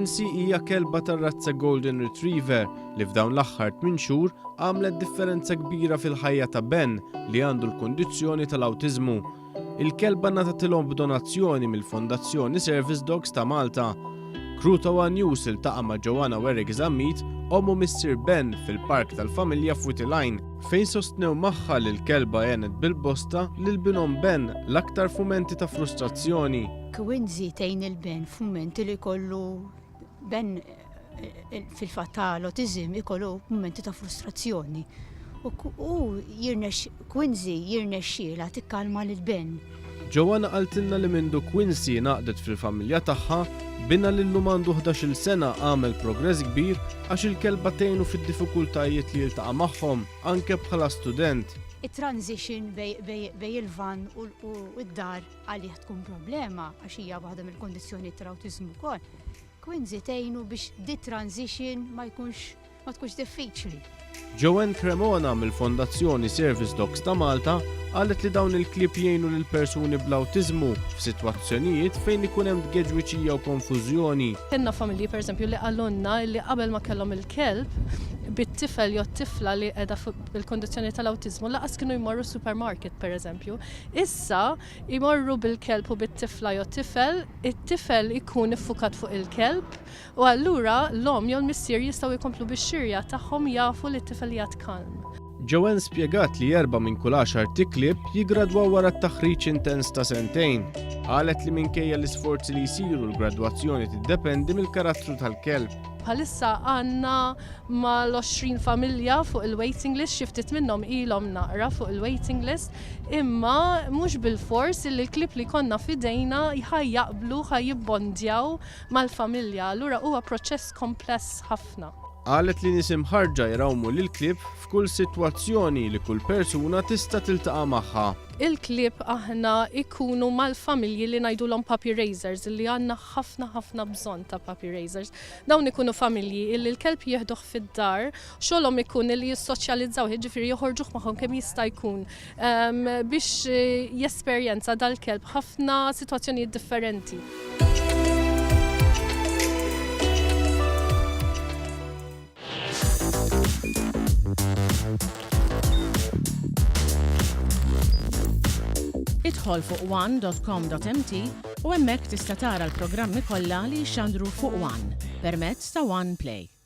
Quincy hija kelba tar-razza Golden Retriever li f'dawn l-aħħar 8 xhur għamlet differenza kbira fil-ħajja ta' Ben li għandu l-kundizzjoni tal-awtiżmu. Il-kelba ngħatatilhom b'donazzjoni mill-Fondazzjoni Service Dogs ta' Malta. Crew ta' One News iltaqa' ma' Joanna Werrick Zammit, ommu Mr. Ben fil-park tal-familja Futiline fejn sostnew magħha li l-kelba għenet bil-bosta lil binhom Ben l-aktar fumenti ta' frustrazzjoni. Quincy tgħin il-Ben f'mumenti li jkollu Ben fil-fatt tal-autizm ikollu mumenti ta' frustrazzjoni. U Quincy jirnexxiela tikkalma lil Ben. Joanna qaltilna li mindu Quincy naqdet fil-familja tagħha binna li llum għandu 11-il sena għamel progress kbir għax il-kelba tgħinu fid-diffikultajiet li jiltaqa' magħhom anke bħala student. Il-transition bej il-van u d-dar għalih tkun problema għax hija waħda mill-kondizzjoni tal-awtiżmu wkoll. Quincy tgħinu biex di transition ma tkunx diffiċli. Joanne Cremona mill-Fondazzjoni Service Dogs ta' Malta qalet li dawn il-klieb jgħinu lil persuni bl-awtiżmu f'sitwazzjonijiet fejn ikun hemm tgeġwiċija u konfużjoni. Kienna familji pereżempju li qalulna li qabel ma kellhom il-kelb bit-tifel jew tifla li qiegħda bil-kondizzjoni tal-awtiżmu laqas kienu jmorru supermarket pereżempju. Issa jmorru bil-kelb u bit-tifla jew tifel, it-tifel ikun iffukat fuq il-kelb u allura l-om jew l-missier jistgħu jkomplu bix-xirja tagħhom jafu li t-tifel jgħid kalm. Joanne spjegat li 4 minn kull 10 tiklieb jiggradwaw wara t-taħriġ intens ta' sentejn. Qalet li minkejja l-isforzi li jsiru l-gradwazzjoni tiddependi mill-karattru tal-kelb. Bħalissa għandna mal-20 familja fuq il-waiting list, xi ftit minnhom ilhom naqra fuq il-waiting list, imma mhux bil-fors li l-klieb li konna f'idejna jaqblu jibbondjaw mal-familja. Allura huwa proċess kompless ħafna. Qalet li nisim ħarġa jrawmu lil-klieb f'kull sitwazzjoni li kull persuna tista' tiltaqa' magħha. Il-klieb aħna ikunu mal-familji li ngħidulhom puppy raisers li għandna ħafna bżonn ta' puppy raisers. Dawn ikunu familji li l-kelb jieħduh fid-dar, xogħolhom ikun li jissoċjalizzaw, jiġifieri joħorġuh magħhom kemm jista' jkun biex jesperjenza dal-kelb ħafna sitwazzjonijiet differenti. Idħol fuq one.com.mt u hemmhekk tista' tara l-programmi kollha li jxandru fuq One permezz ta' One Play.